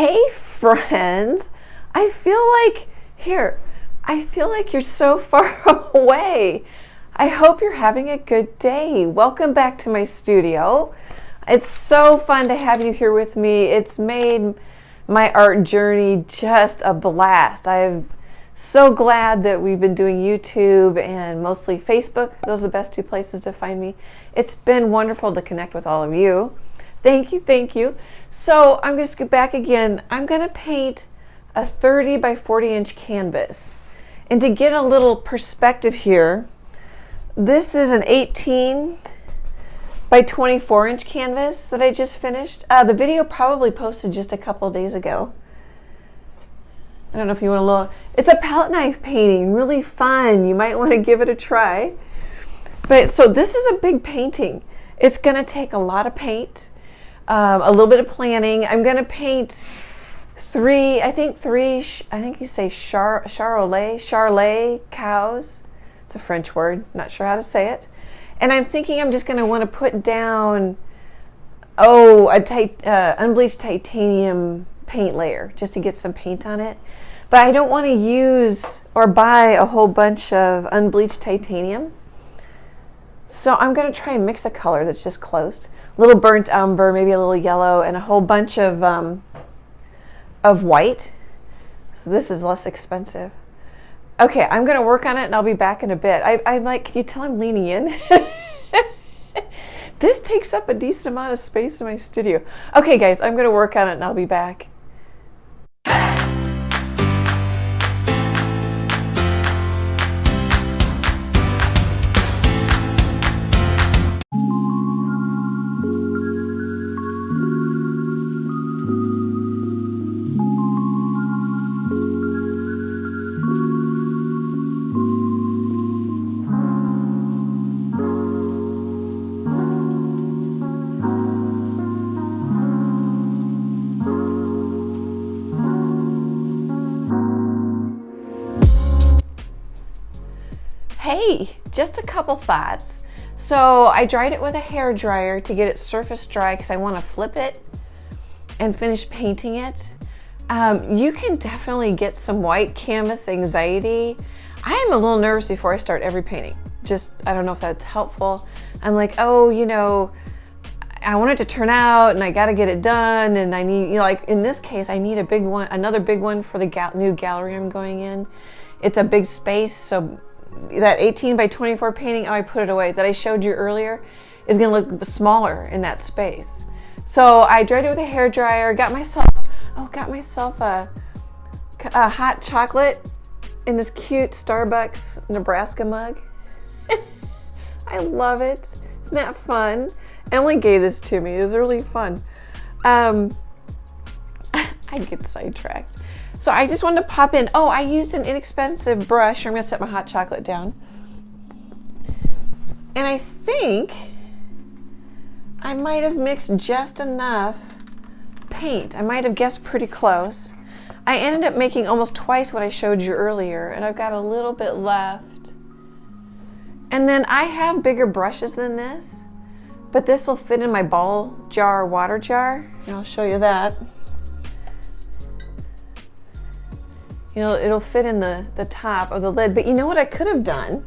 Hey friends, I feel like you're so far away. I hope you're having a good day. Welcome back to my studio. It's so fun to have you here with me. It's made my art journey just a blast. I'm so glad that we've been doing YouTube and mostly Facebook. Those are the best two places to find me. It's been wonderful to connect with all of you. Thank you, thank you. So I'm going to skip back again. I'm going to paint a 30 by 40 inch canvas. And to get a little perspective here, this is an 18 by 24 inch canvas that I just finished. The video probably posted just a couple days ago. I don't know if you want to look. It's a palette knife painting, really fun. You might want to give it a try. But so this is a big painting. It's going to take a lot of paint. A little bit of planning. I'm going to paint three, I think you say charolais cows. It's a French word. Not sure how to say it. And I'm thinking I'm just going to want to put down, unbleached titanium paint layer just to get some paint on it. But I don't want to use or buy a whole bunch of unbleached titanium. So I'm going to try and mix a color that's just close. A little burnt umber, maybe a little yellow, and a whole bunch of white. So this is less expensive. Okay, I'm going to work on it and I'll be back in a bit. I'm like, can you tell I'm leaning in? This takes up a decent amount of space in my studio. Okay guys, I'm going to work on it and I'll be back. Hey, just a couple thoughts. So I dried it with a hair dryer to get it surface dry because I want to flip it and finish painting it. You can definitely get some white canvas anxiety. I am a little nervous before I start every painting. I don't know if that's helpful. I'm like, I want it to turn out and I got to get it done. And I need, like in this case, I need a big one, another big one for the new gallery I'm going in. It's a big space, so that 18 by 24 painting, I put it away, that I showed you earlier, is going to look smaller in that space. So I dried it with a hair dryer, got myself a hot chocolate in this cute Starbucks Nebraska mug. I love it. Isn't that fun? Emily gave this to me. It was really fun. I get sidetracked. So I just wanted to pop in. I used an inexpensive brush. I'm going to set my hot chocolate down. And I think I might have mixed just enough paint. I might have guessed pretty close. I ended up making almost twice what I showed you earlier, and I've got a little bit left. And then I have bigger brushes than this, but this will fit in my ball jar, water jar, and I'll show you that. It'll fit in the top of the lid. But you know what I could have done?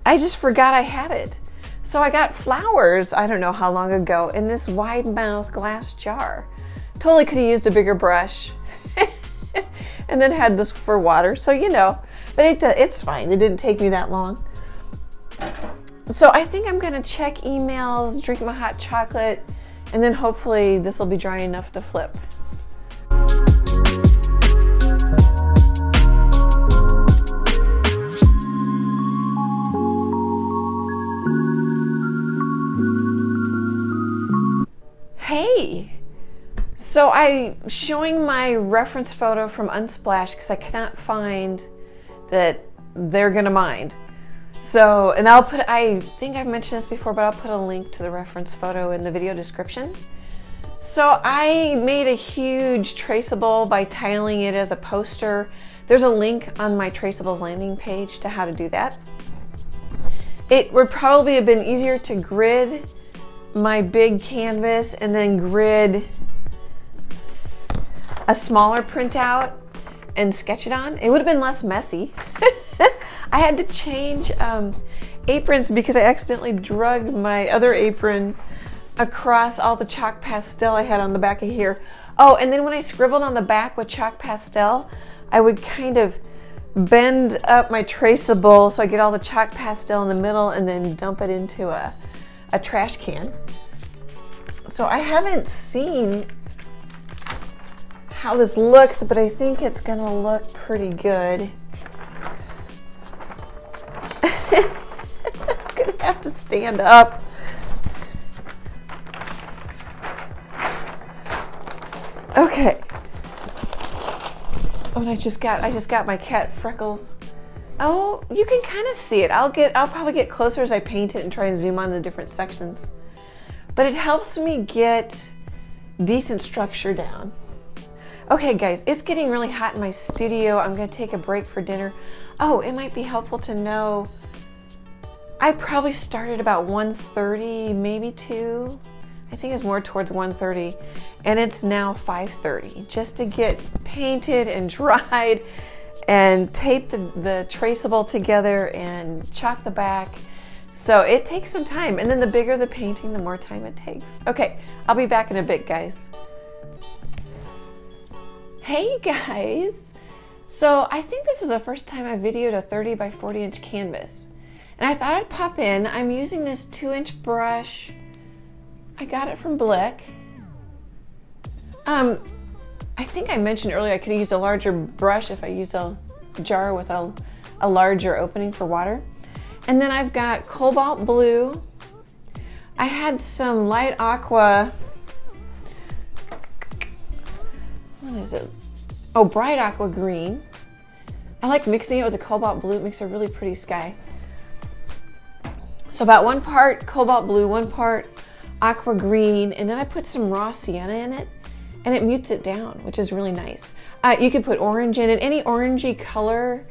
I just forgot I had it. So I got flowers, I don't know how long ago, in this wide mouth glass jar. Totally could have used a bigger brush and then had this for water. So, but it's fine. It didn't take me that long. So I think I'm going to check emails, drink my hot chocolate, and then hopefully this will be dry enough to flip. Hey, so I'm showing my reference photo from Unsplash because I cannot find that they're gonna mind. So, and I think I've mentioned this before, but I'll put a link to the reference photo in the video description. So I made a huge traceable by tiling it as a poster. There's a link on my traceables landing page to how to do that. It would probably have been easier to grid my big canvas and then grid a smaller printout and sketch it on, it would have been less messy. I had to change aprons because I accidentally dragged my other apron across all the chalk pastel I had on the back of here. Oh, and then when I scribbled on the back with chalk pastel, I would kind of bend up my traceable so I get all the chalk pastel in the middle and then dump it into a trash can. So I haven't seen how this looks, but I think it's gonna look pretty good. I'm gonna have to stand up. Okay. Oh, and I just got my cat Freckles. Oh, you can kind of see it. I'll probably get closer as I paint it and try and zoom on the different sections. But it helps me get decent structure down. Okay guys, it's getting really hot in my studio. I'm gonna take a break for dinner. Oh, it might be helpful to know I probably started about 1:30, maybe 2. I think it's more towards 1:30, and it's now 5:30, just to get painted and dried and tape the traceable together and chalk the back. So it takes some time, and then the bigger the painting, the more time it takes. Okay, I'll be back in a bit, guys. Hey guys! So I think this is the first time I videoed a 30 by 40 inch canvas. And I thought I'd pop in. I'm using this 2-inch brush. I got it from Blick. I think I mentioned earlier I could have used a larger brush if I used a jar with a larger opening for water. And then I've got cobalt blue. I had some light aqua. What is it? Oh, bright aqua green. I like mixing it with the cobalt blue. It makes a really pretty sky. So about 1 part cobalt blue, 1 part aqua green, and then I put some raw sienna in it, and it mutes it down, which is really nice. You could put orange in it, any orangey color,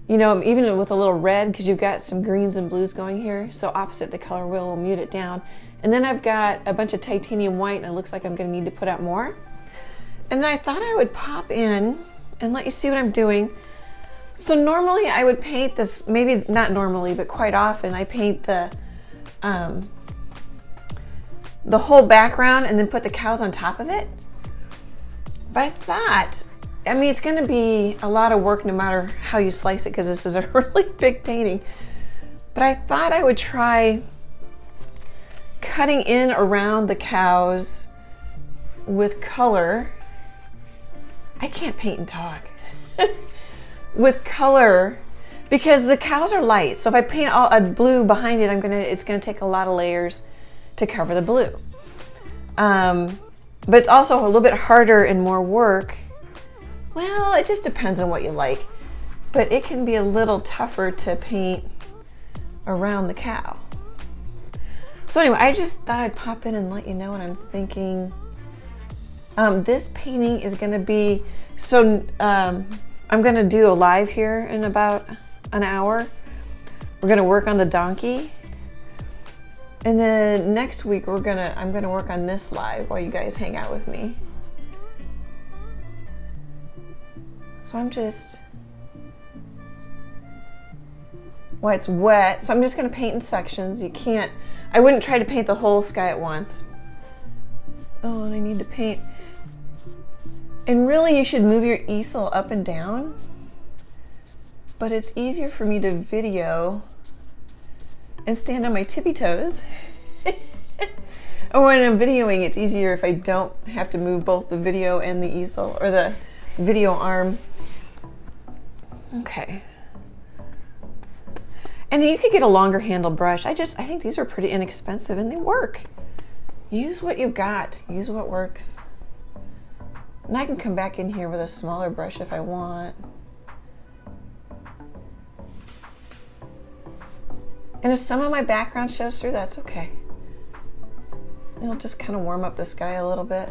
you know, even with a little red, because you've got some greens and blues going here, so opposite the color wheel will mute it down. And then I've got a bunch of titanium white, and it looks like I'm going to need to put out more. And I thought I would pop in and let you see what I'm doing. So normally I would paint this, maybe not normally, but quite often I paint the whole background and then put the cows on top of it. But I thought, I mean, it's going to be a lot of work no matter how you slice it, because this is a really big painting. But I thought I would try cutting in around the cows with color. I can't paint and talk. With color, because the cows are light. So if I paint a blue behind it, it's gonna take a lot of layers to cover the blue. But it's also a little bit harder and more work. Well, it just depends on what you like. But it can be a little tougher to paint around the cow. So anyway, I just thought I'd pop in and let you know what I'm thinking. This painting is gonna be, so I'm gonna do a live here in about an hour. We're gonna work on the donkey. And then next week I'm gonna work on this live while you guys hang out with me. So well, it's wet, so I'm just gonna paint in sections. I wouldn't try to paint the whole sky at once. Oh, and I need to paint. And really you should move your easel up and down, but it's easier for me to video and stand on my tippy toes. Or when I'm videoing, it's easier if I don't have to move both the video and the easel, or the video arm. Okay. And you could get a longer handle brush. I think these are pretty inexpensive and they work. Use what you've got, use what works. And I can come back in here with a smaller brush if I want. And if some of my background shows through, that's okay. It'll just kind of warm up the sky a little bit.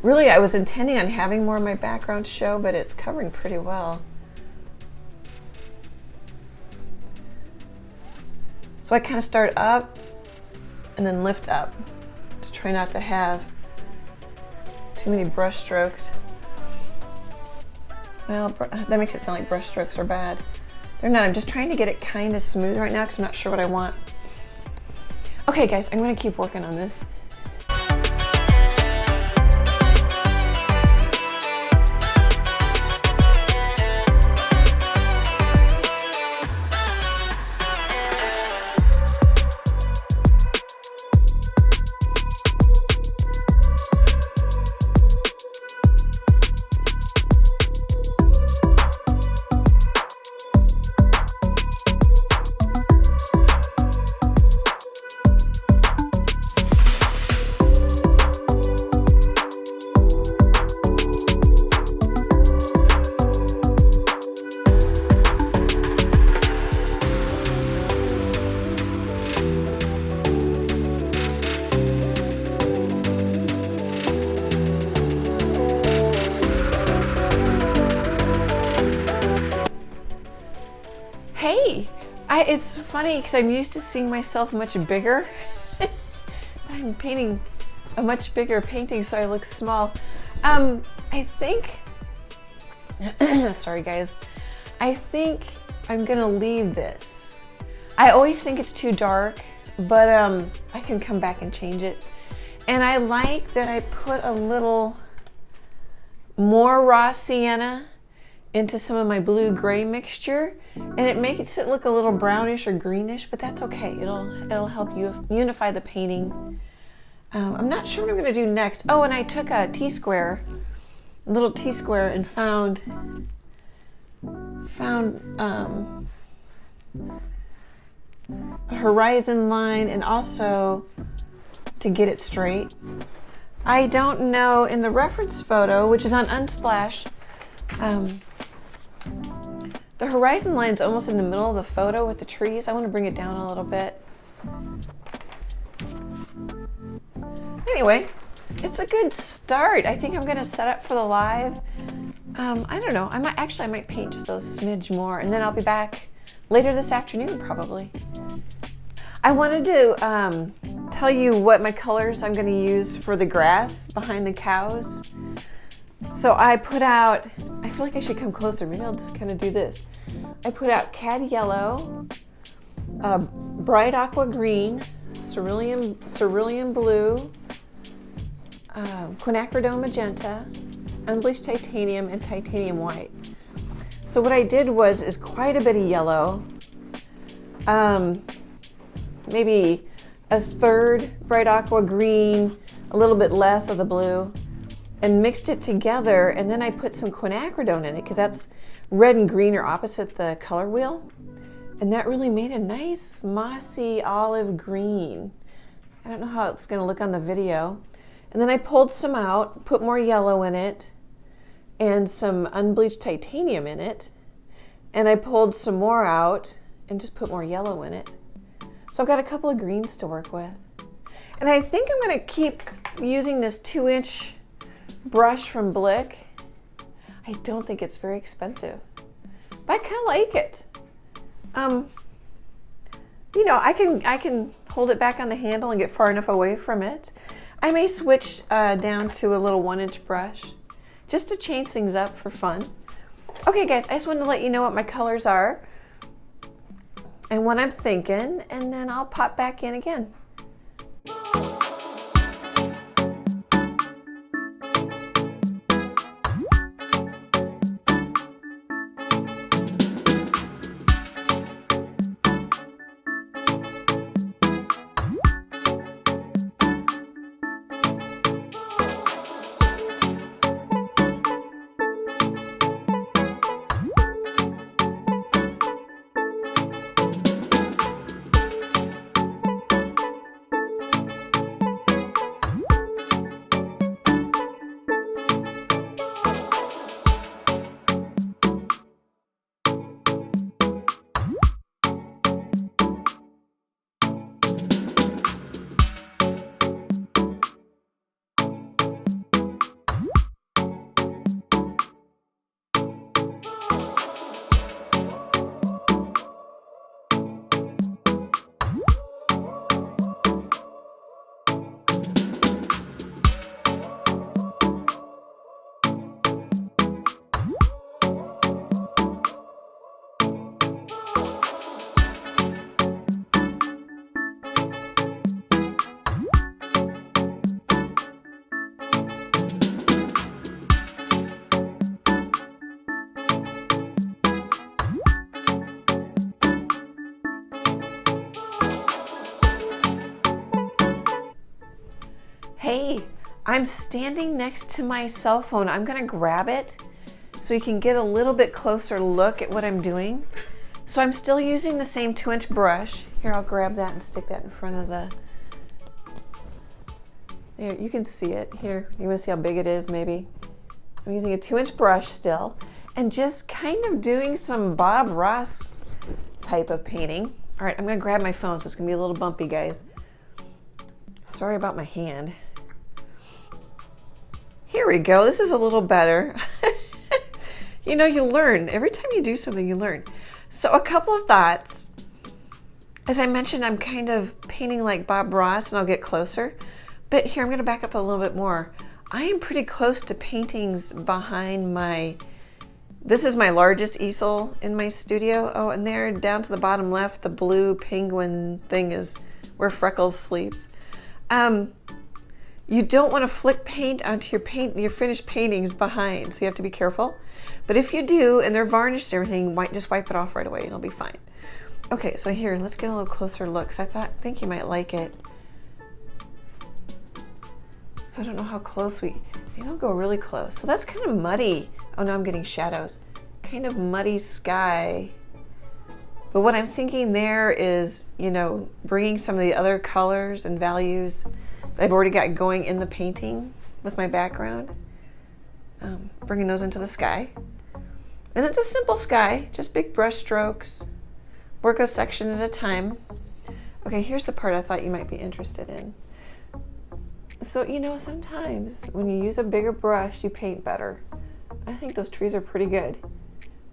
Really, I was intending on having more of my background show, but it's covering pretty well. So I kind of start up and then lift up to try not to have Too many brush strokes. Well, that makes it sound like brush strokes are bad. They're not. I'm just trying to get it kind of smooth right now because I'm not sure what I want. Okay, guys, I'm going to keep working on this. Hey, it's funny because I'm used to seeing myself much bigger. I'm painting a much bigger painting, so I look small. I think, sorry guys, I think I'm gonna leave this. I always think it's too dark, but I can come back and change it. And I like that I put a little more raw sienna into some of my blue-gray mixture, and it makes it look a little brownish or greenish, but that's okay. It'll help you unify the painting. I'm not sure what I'm gonna do next. Oh, and I took a T-square, a little T-square, and found a horizon line, and also to get it straight. I don't know, in the reference photo, which is on Unsplash, the horizon line's almost in the middle of the photo with the trees. I want to bring it down a little bit. Anyway, it's a good start. I think I'm going to set up for the live. I don't know. I might paint just a smidge more, and then I'll be back later this afternoon probably. I wanted to tell you what my colors I'm going to use for the grass behind the cows. So I put out, I feel like I should come closer. Maybe I'll just kind of do this. I put out cad yellow, bright aqua green, cerulean blue, quinacridone magenta, unbleached titanium, and titanium white. So what I did is quite a bit of yellow, maybe a third bright aqua green, a little bit less of the blue, and mixed it together, and then I put some quinacridone in it because that's red and green are opposite the color wheel, and that really made a nice mossy olive green. I don't know how it's going to look on the video. And then I pulled some out, put more yellow in it, and some unbleached titanium in it, and I pulled some more out and just put more yellow in it. So I've got a couple of greens to work with. And I think I'm going to keep using this 2-inch brush from Blick. I don't think it's very expensive, but I kind of like it. You know, I can hold it back on the handle and get far enough away from it. I may switch down to a little 1-inch brush just to change things up for fun. Okay guys, I just wanted to let you know what my colors are and what I'm thinking, and then I'll pop back in again. I'm standing next to my cell phone. I'm gonna grab it so you can get a little bit closer look at what I'm doing. So I'm still using the same 2-inch brush. Here, I'll grab that and stick that in front of the, there, you can see it. Here, you wanna see how big it is maybe? I'm using a 2-inch brush still and just kind of doing some Bob Ross type of painting. All right, I'm gonna grab my phone, so it's gonna be a little bumpy, guys. Sorry about my hand. Here we go, this is a little better. You know, you learn. Every time you do something, you learn. So a couple of thoughts. As I mentioned, I'm kind of painting like Bob Ross, and I'll get closer. But here, I'm gonna back up a little bit more. I am pretty close to paintings behind my, this is my largest easel in my studio. Oh, and there, down to the bottom left, the blue penguin thing is where Freckles sleeps. You don't want to flick paint onto your finished paintings behind, so you have to be careful. But if you do, and they're varnished and everything, just wipe it off right away and it'll be fine. Okay, so here, let's get a little closer look, because I think you might like it. So I don't know how close maybe I'll go really close. So that's kind of muddy. Oh, now I'm getting shadows. Kind of muddy sky. But what I'm thinking there is, you know, bringing some of the other colors and values that I've already got going in the painting with my background. Bringing those into the sky. And it's a simple sky, just big brush strokes. Work a section at a time. Okay, here's the part I thought you might be interested in. So, you know, sometimes when you use a bigger brush, you paint better. I think those trees are pretty good.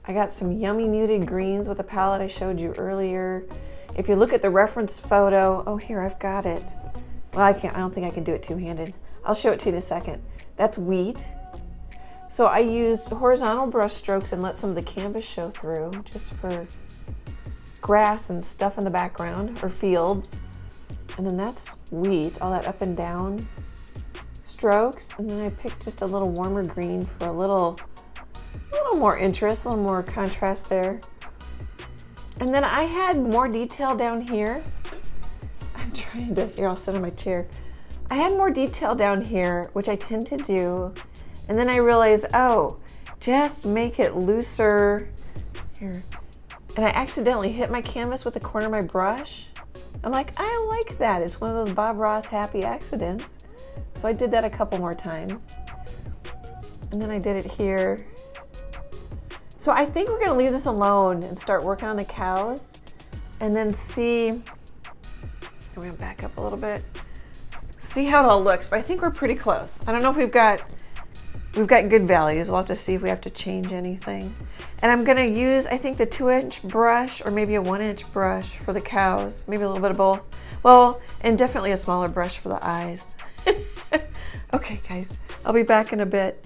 I got some yummy muted greens with the palette I showed you earlier. If you look at the reference photo, oh, here, I've got it. Well, I don't think I can do it two-handed. I'll show it to you in a second. That's wheat. So I used horizontal brush strokes and let some of the canvas show through, just for grass and stuff in the background, or fields. And then that's wheat, all that up and down strokes. And then I picked just a little warmer green for a little more interest, a little more contrast there. And then I had more detail down here. I'm trying to, here, I'll sit on my chair. I had more detail down here, which I tend to do. And then I realized, oh, just make it looser. Here. And I accidentally hit my canvas with the corner of my brush. I'm like, I like that. It's one of those Bob Ross happy accidents. So I did that a couple more times. And then I did it here. So I think we're gonna leave this alone and start working on the cows and then see, we're gonna back up a little bit, see how it all looks, but I think we're pretty close. I don't know if we've got good values. We'll have to see if we have to change anything. And I'm gonna use, I think, the 2-inch brush or maybe a 1-inch brush for the cows, maybe a little bit of both. Well, and definitely a smaller brush for the eyes. Okay, guys, I'll be back in a bit.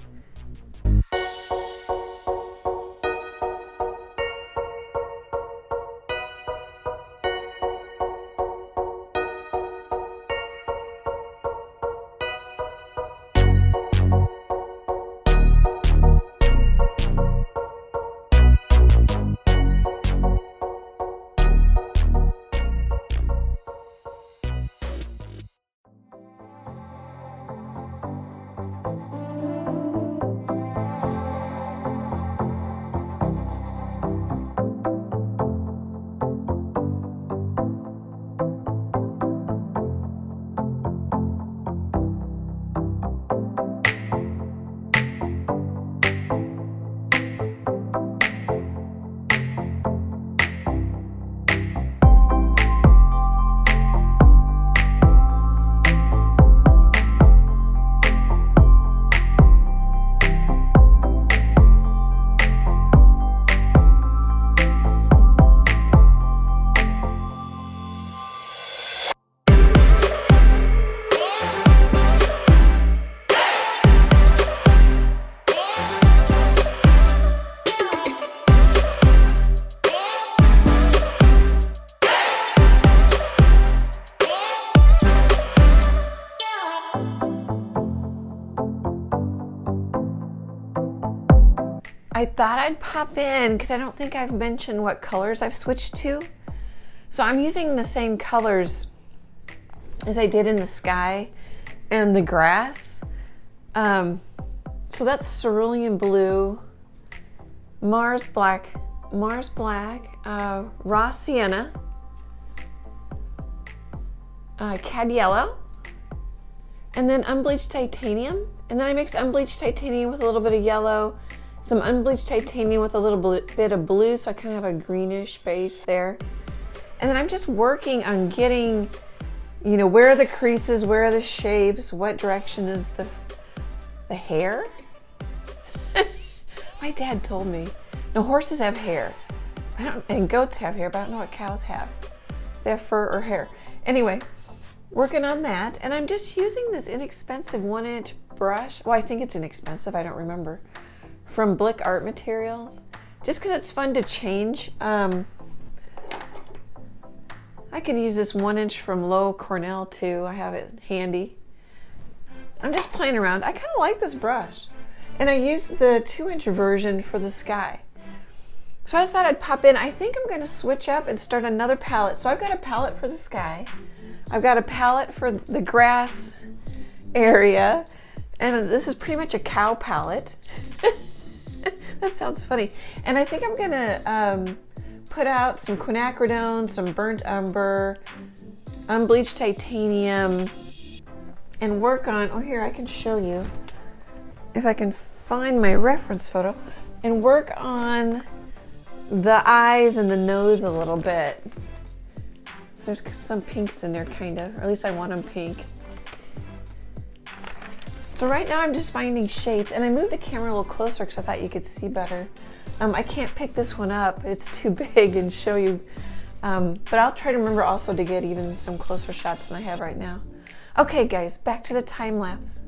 I thought I'd pop in because I don't think I've mentioned what colors I've switched to. So I'm using the same colors as I did in the sky and the grass. So that's cerulean blue, Mars black, raw sienna, cad yellow, and then unbleached titanium. And then I mix unbleached titanium with a little bit of yellow, some unbleached titanium with a little bit of blue, so I kind of have a greenish base there. And then I'm just working on getting, you know, where are the creases, where are the shapes, what direction is the hair? My dad told me, no, horses have hair. And goats have hair, but I don't know what cows have. They have fur or hair. Anyway, working on that, and I'm just using this inexpensive 1-inch brush. Well, I think it's inexpensive, I don't remember. From Blick Art Materials, just because it's fun to change. I could use this 1-inch from Low Cornell too. I have it handy. I'm just playing around. I kind of like this brush. And I used the 2-inch version for the sky. So I just thought I'd pop in. I think I'm going to switch up and start another palette. So I've got a palette for the sky. I've got a palette for the grass area. And this is pretty much a cow palette. That sounds funny. And I think I'm going to put out some quinacridone, some burnt umber, unbleached titanium, and work on, oh here, I can show you if I can find my reference photo, and work on the eyes and the nose a little bit. So there's some pinks in there kind of, or at least I want them pink. So right now I'm just finding shapes, and I moved the camera a little closer because I thought you could see better. I can't pick this one up, it's too big and show you, but I'll try to remember also to get even some closer shots than I have right now. Okay guys, back to the time lapse.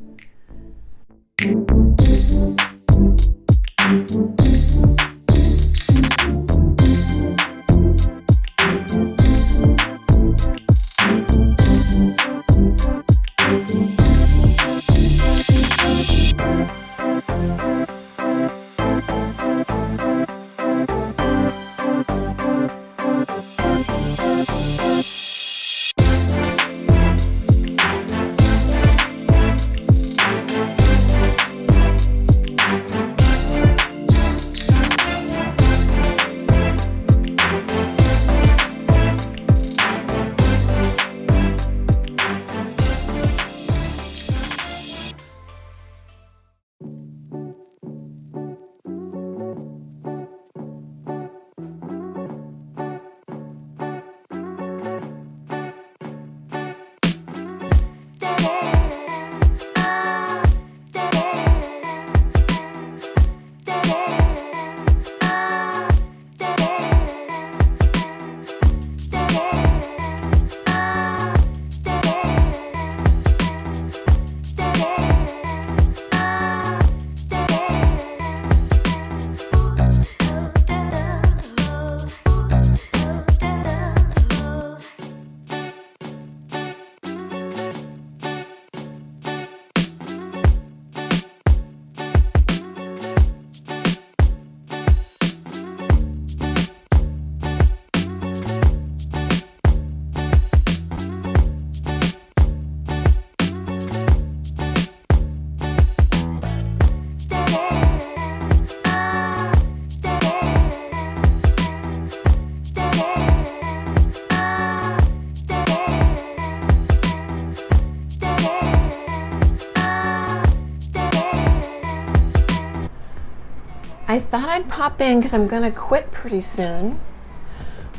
I thought I'd pop in because I'm gonna quit pretty soon.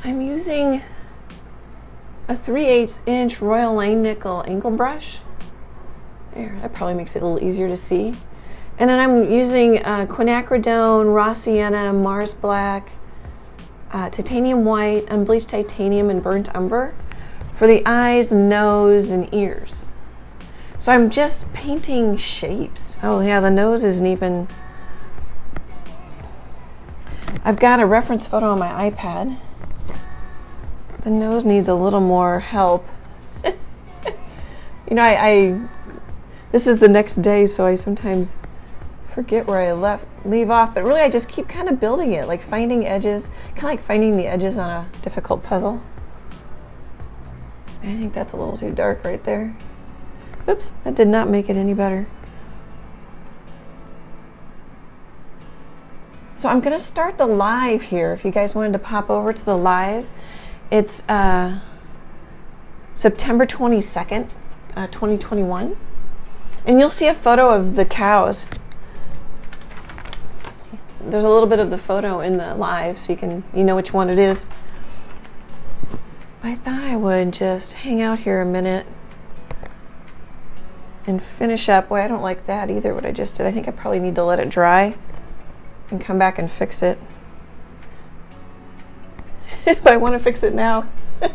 I'm using a 3/8" Royal Langnickel angle brush. There, that probably makes it a little easier to see. And then I'm using quinacridone, raw sienna, Mars black, titanium white, unbleached titanium, and burnt umber for the eyes, nose, and ears. So I'm just painting shapes. Oh yeah, the nose isn't even... I've got a reference photo on my iPad. The nose needs a little more help. You know, this is the next day, so I sometimes forget where I leave off, but really I just keep kind of building it, like finding edges, kind of like finding the edges on a difficult puzzle. I think that's a little too dark right there. Oops, that did not make it any better. So I'm going to start the live here. If you guys wanted to pop over to the live, it's September 22nd, 2021. And you'll see a photo of the cows. There's a little bit of the photo in the live, so you know which one it is. I thought I would just hang out here a minute and finish up. Boy, I don't like that either, what I just did. I think I probably need to let it dry and come back and fix it. But I want to fix it now. Let's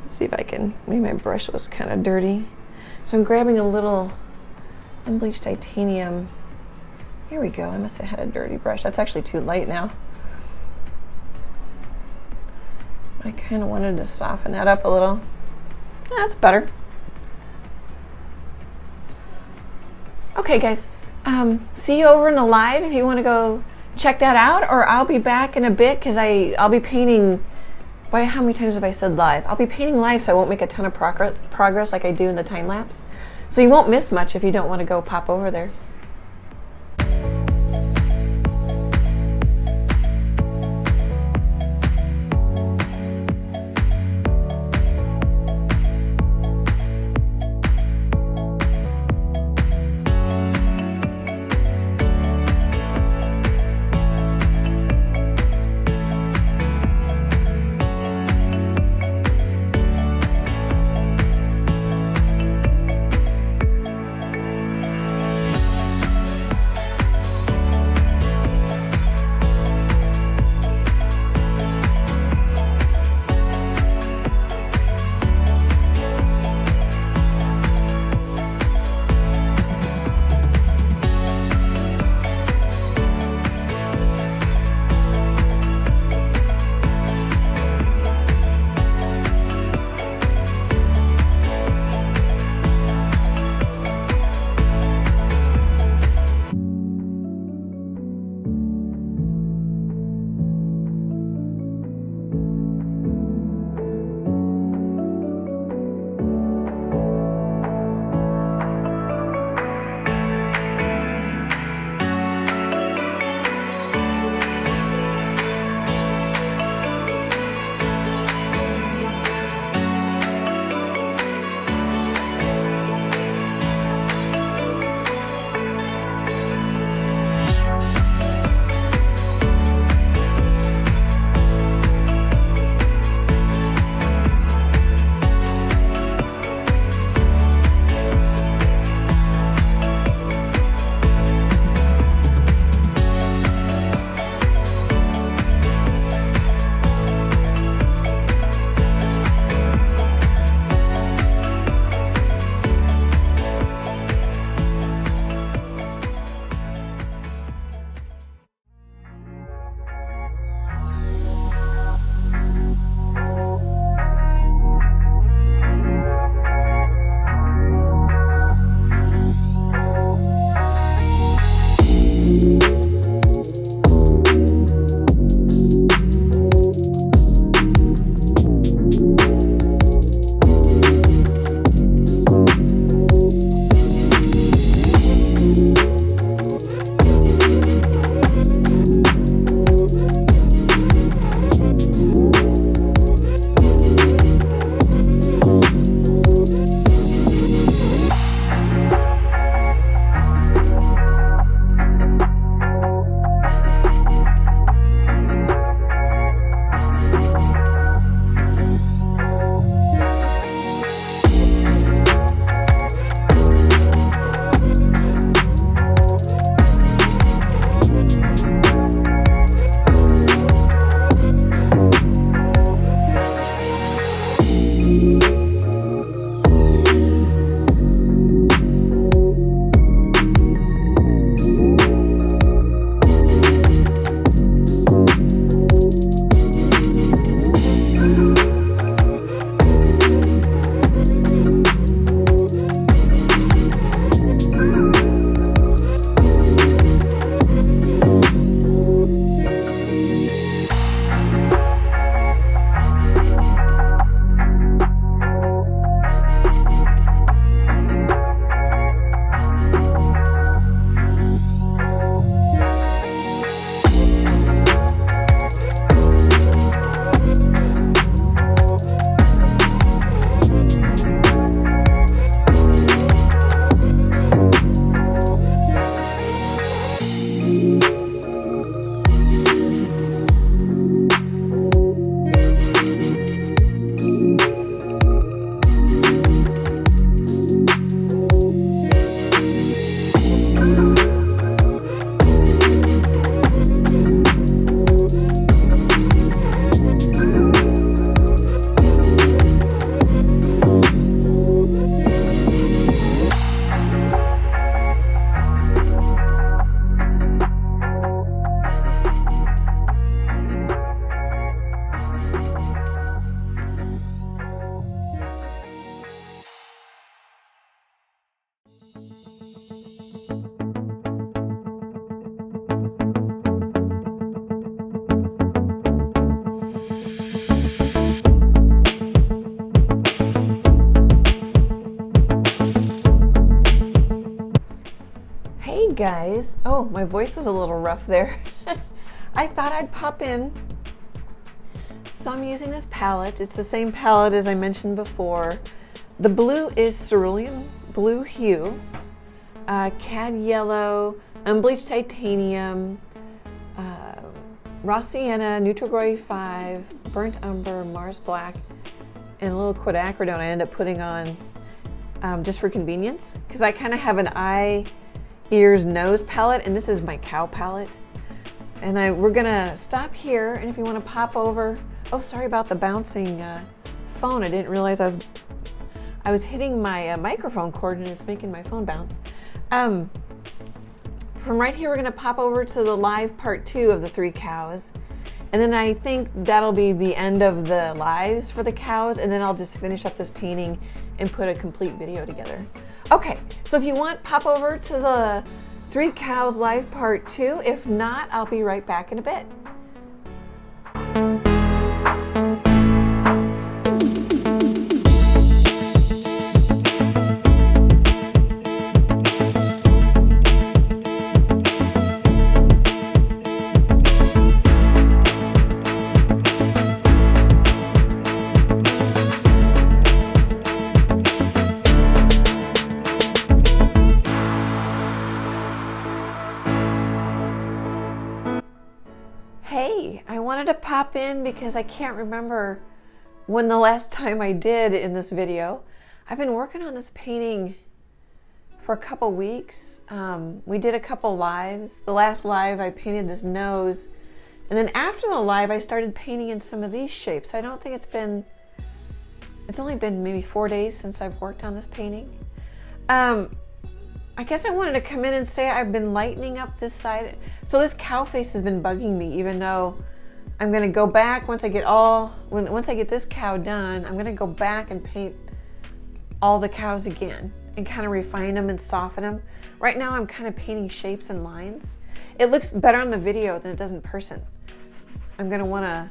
see if I can. Maybe my brush was kind of dirty. So I'm grabbing a little unbleached titanium. Here we go. I must have had a dirty brush. That's actually too light now. I kind of wanted to soften that up a little. That's better. Okay, guys. See you over in the live if you want to go check that out, or I'll be back in a bit because I'll be painting. Boy, how many times have I said live? I'll be painting live, so I won't make a ton of progress like I do in the time lapse. So you won't miss much if you don't want to go pop over there. Hey guys. Oh, my voice was a little rough there. I thought I'd pop in. So I'm using this palette. It's the same palette as I mentioned before. The blue is cerulean blue hue, cad yellow, unbleached titanium, raw sienna, neutral gray 5, burnt umber, Mars black, and a little quinacridone I end up putting on just for convenience, because I kind of have an eye, ears, nose palette, and this is my cow palette. And we're gonna stop here, and if you want to pop over, oh, sorry about the bouncing phone. I didn't realize I was hitting my microphone cord and it's making my phone bounce. From right here, we're gonna pop over to the live part 2 of the 3 cows. And then I think that'll be the end of the lives for the cows, and then I'll just finish up this painting and put a complete video together. Okay, so if you want, pop over to the 3 cows live part 2. If not, I'll be right back in a bit. Hey, I wanted to pop in because I can't remember when the last time I did in this video. I've been working on this painting for a couple weeks. We did a couple lives. The last live I painted this nose, and then after the live I started painting in some of these shapes. I don't think it's only been maybe 4 days since I've worked on this painting. I guess I wanted to come in and say I've been lightening up this side. So this cow face has been bugging me, even though I'm going to go back once I get this cow done. I'm going to go back and paint all the cows again and kind of refine them and soften them. Right now I'm kind of painting shapes and lines. It looks better on the video than it does in person. I'm going to want to,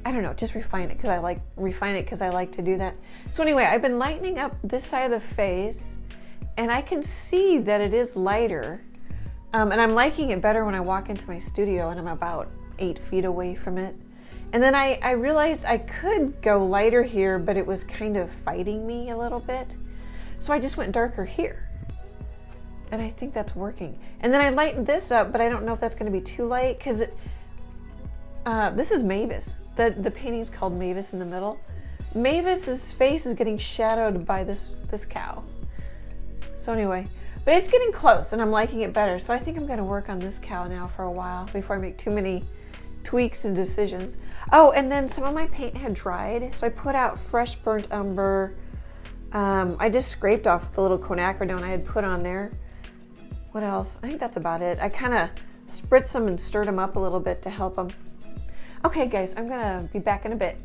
I don't know, just refine it because I like to do that. So anyway, I've been lightening up this side of the face, and I can see that it is lighter, and I'm liking it better when I walk into my studio and I'm about 8 feet away from it. And then I realized I could go lighter here, but it was kind of fighting me a little bit. So I just went darker here, and I think that's working. And then I lightened this up, but I don't know if that's going to be too light, because this is Mavis. The painting's called Mavis in the middle. Mavis's face is getting shadowed by this cow. So anyway, but it's getting close and I'm liking it better. So I think I'm going to work on this cow now for a while before I make too many tweaks and decisions. Oh, and then some of my paint had dried, so I put out fresh burnt umber. I just scraped off the little quinacridone I had put on there. What else? I think that's about it. I kind of spritzed them and stirred them up a little bit to help them. Okay guys, I'm going to be back in a bit.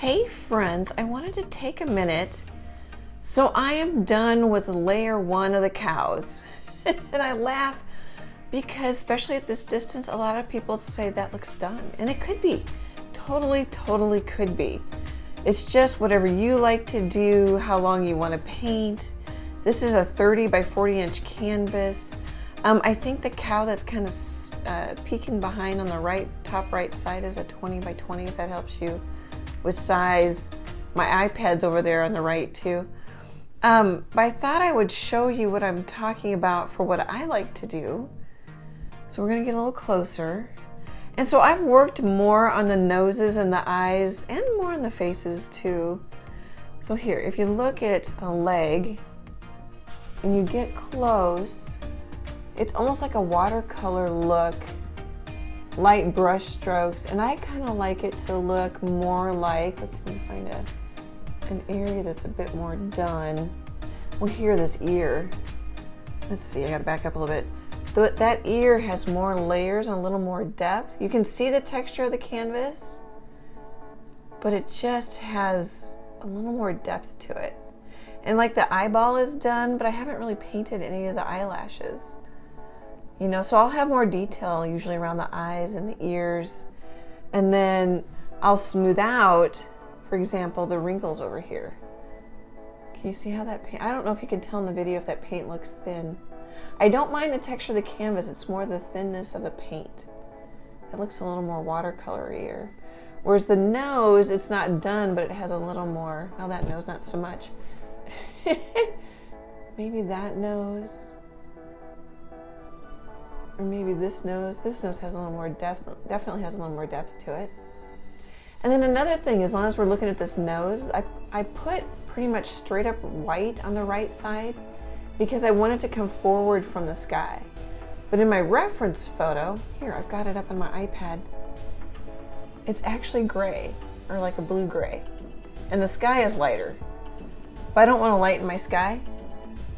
Hey friends, I wanted to take a minute. So I am done with layer 1 of the cows. And I laugh because especially at this distance, a lot of people say that looks done. And it could be. Totally could be. It's just whatever you like to do, how long you want to paint. This is a 30 by 40 inch canvas. I think the cow that's kind of peeking behind on the top right side is a 20 by 20, if that helps you with size. My iPad's over there on the right too. But I thought I would show you what I'm talking about for what I like to do. So we're gonna get a little closer. And so I've worked more on the noses and the eyes and more on the faces too. So here, if you look at a leg and you get close, it's almost like a watercolor look, light brush strokes, and I kind of like it to look more like, let's see if we can find an area that's a bit more done. Well, here, this ear. Let's see, I gotta back up a little bit. That ear has more layers and a little more depth. You can see the texture of the canvas, but it just has a little more depth to it. And like the eyeball is done, but I haven't really painted any of the eyelashes. You know, so I'll have more detail usually around the eyes and the ears. And then I'll smooth out, for example, the wrinkles over here. Can you see how that paint, I don't know if you can tell in the video if that paint looks thin. I don't mind the texture of the canvas, it's more the thinness of the paint. It looks a little more watercolor-y. Whereas the nose, it's not done, but it has a little more, oh, that nose, not so much. Maybe that nose. Or maybe this nose has a little more depth, definitely has a little more depth to it. And then another thing, as long as we're looking at this nose, I put pretty much straight up white on the right side because I want it to come forward from the sky. But in my reference photo, here, I've got it up on my iPad, it's actually gray, or like a blue gray. And the sky is lighter. But I don't want to lighten my sky,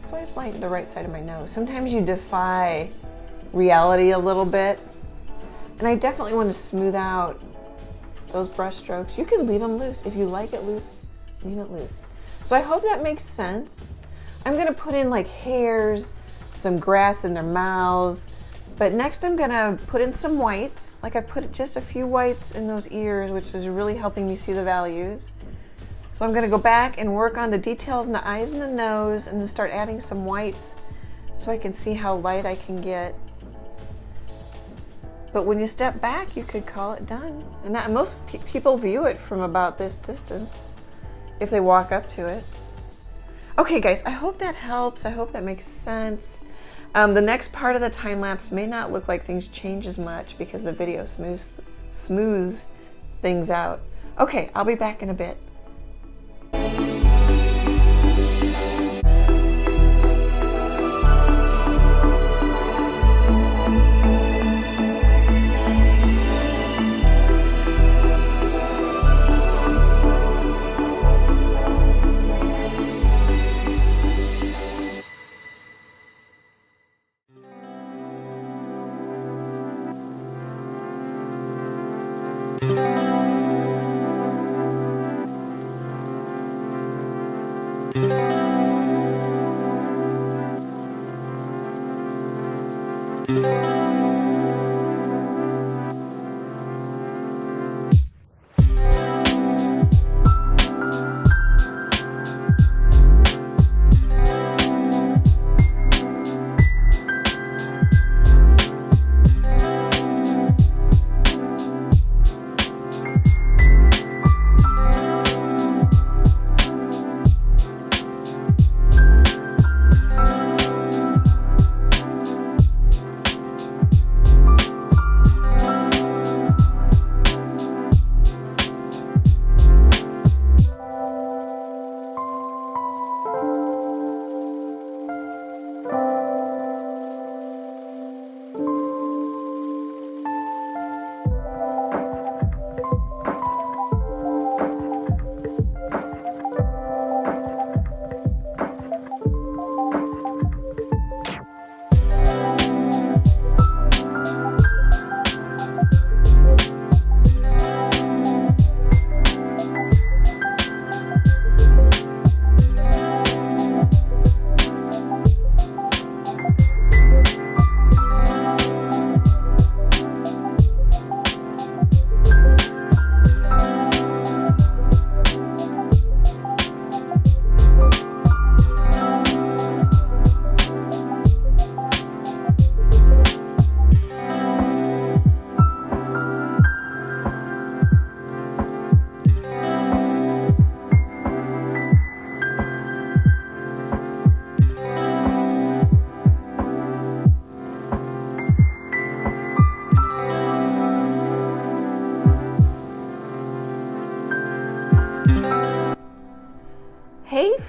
so I just lighten the right side of my nose. Sometimes you defy reality a little bit. And I definitely want to smooth out those brush strokes. You can leave them loose. If you like it loose, leave it loose. So I hope that makes sense. I'm gonna put in like hairs, some grass in their mouths, but next I'm gonna put in some whites. Like I put just a few whites in those ears, which is really helping me see the values. So I'm gonna go back and work on the details in the eyes and the nose and then start adding some whites so I can see how light I can get. But when you step back, you could call it done. And that, most people view it from about this distance if they walk up to it. Okay guys, I hope that helps. I hope that makes sense. The next part of the time lapse may not look like things change as much because the video smooths things out. Okay, I'll be back in a bit.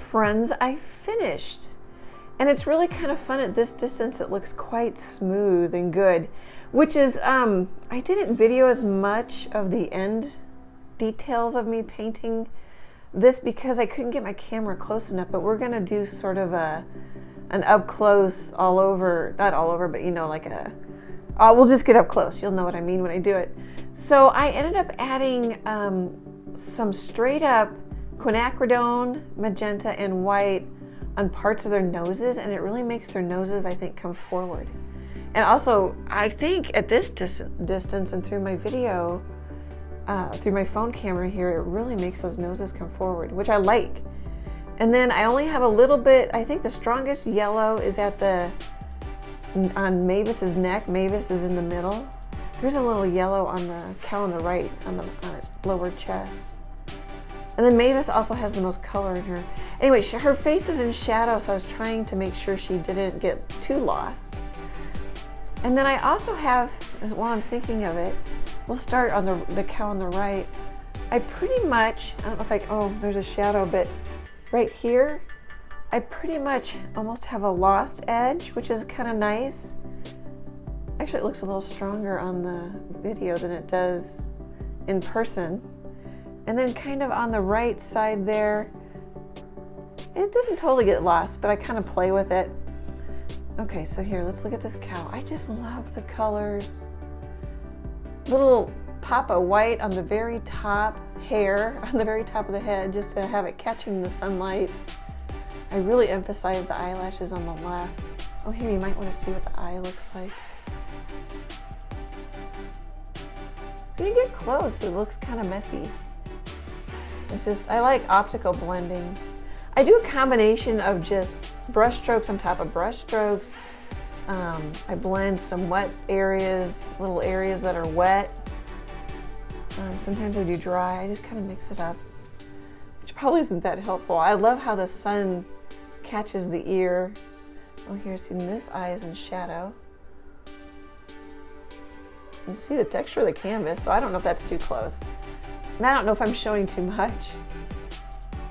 friends, I finished. And it's really kind of fun at this distance. It looks quite smooth and good, which is, I didn't video as much of the end details of me painting this because I couldn't get my camera close enough, but we're gonna do sort of an up close all over, not all over, but you know, like we'll just get up close. You'll know what I mean when I do it. So I ended up adding some straight up quinacridone, magenta, and white on parts of their noses, and it really makes their noses, I think, come forward. And also, I think at this distance and through my video, through my phone camera here, it really makes those noses come forward, which I like. And then I only have a little bit, I think the strongest yellow is on Mavis's neck. Mavis is in the middle. There's a little yellow on the cow on the right, on its lower chest. And then Mavis also has the most color in her. Anyway, her face is in shadow, so I was trying to make sure she didn't get too lost. And then I also have, while I'm thinking of it, we'll start on the cow on the right. I pretty much, I don't know if there's a shadow, but right here, I pretty much almost have a lost edge, which is kind of nice. Actually, it looks a little stronger on the video than it does in person. And then kind of on the right side there, it doesn't totally get lost, but I kind of play with it. Okay, so here, let's look at this cow. I just love the colors. Little pop of white on the very top, hair on the very top of the head, just to have it catching the sunlight. I really emphasize the eyelashes on the left. Oh, here, you might want to see what the eye looks like. So when you get close, it looks kind of messy. It's just, I like optical blending. I do a combination of just brush strokes on top of brush strokes. I blend some wet areas, little areas that are wet. Sometimes I do dry. I just kind of mix it up, which probably isn't that helpful. I love how the sun catches the ear. Oh, here, see, this eye is in shadow. You can see the texture of the canvas, so I don't know if that's too close. And I don't know if I'm showing too much.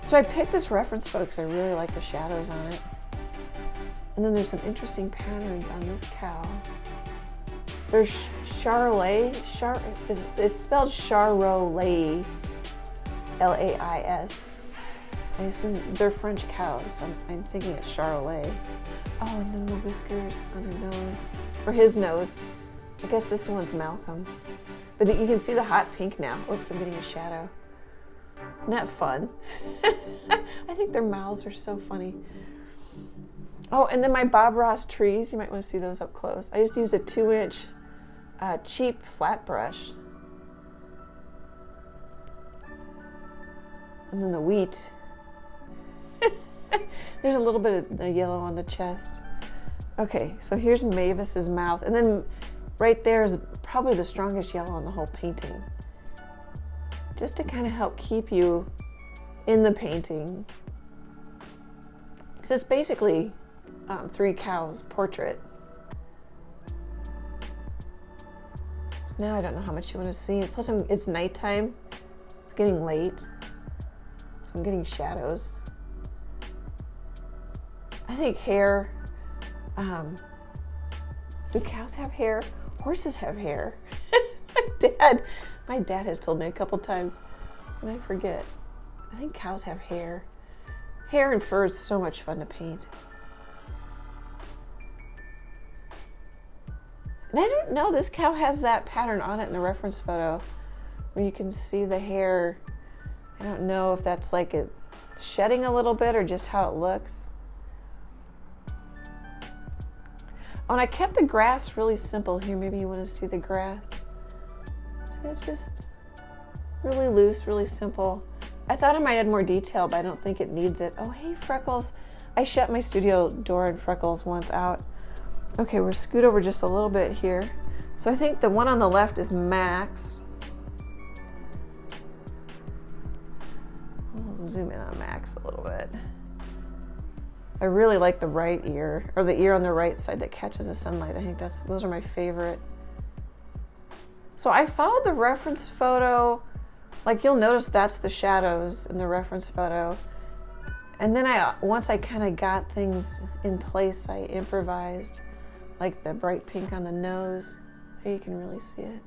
So I picked this reference photo because I really like the shadows on it. And then there's some interesting patterns on this cow. There's Charolais. It's spelled Charolais, L-A-I-S. I assume they're French cows, so I'm thinking it's Charolais. Oh, and then the whiskers on her nose, or his nose. I guess this one's Malcolm. But you can see the hot pink now. Oops, I'm getting a shadow. Isn't that fun? I think their mouths are so funny. Oh, and then my Bob Ross trees. You might want to see those up close. I just used a 2-inch cheap flat brush. And then the wheat. There's a little bit of the yellow on the chest. Okay, so here's Mavis's mouth. And then right there is probably the strongest yellow on the whole painting. Just to kind of help keep you in the painting. Because it's basically 3 cows portrait. So now I don't know how much you want to see. Plus it's nighttime. It's getting late. So I'm getting shadows. I think hair. Do cows have hair? Horses have hair. My dad has told me a couple times, and I forget. I think cows have hair. Hair and fur is so much fun to paint. And I don't know, this cow has that pattern on it in the reference photo where you can see the hair. I don't know if that's like it shedding a little bit or just how it looks. Oh, and I kept the grass really simple. Here, maybe you want to see the grass. See, it's just really loose, really simple. I thought I might add more detail, but I don't think it needs it. Oh, hey, Freckles. I shut my studio door and Freckles wants out. Okay, we'll scoot over just a little bit here. So I think the one on the left is Max. I'll zoom in on Max a little bit. I really like the right ear, or the ear on the right side that catches the sunlight. I think those are my favorite. So I followed the reference photo. Like you'll notice that's the shadows in the reference photo. And then once I kind of got things in place, I improvised, like the bright pink on the nose. There you can really see it.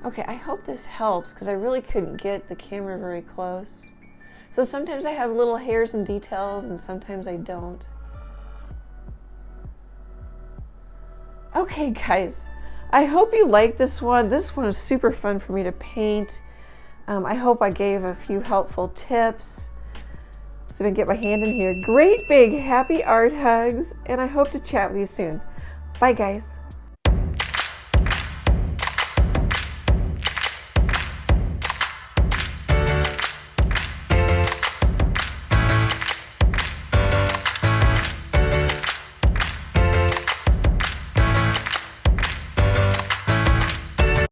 Okay, I hope this helps because I really couldn't get the camera very close. So sometimes I have little hairs and details and sometimes I don't. Okay, guys, I hope you like this one. This one was super fun for me to paint. I hope I gave a few helpful tips. So I'm gonna get my hand in here. Great big happy art hugs, and I hope to chat with you soon. Bye, guys.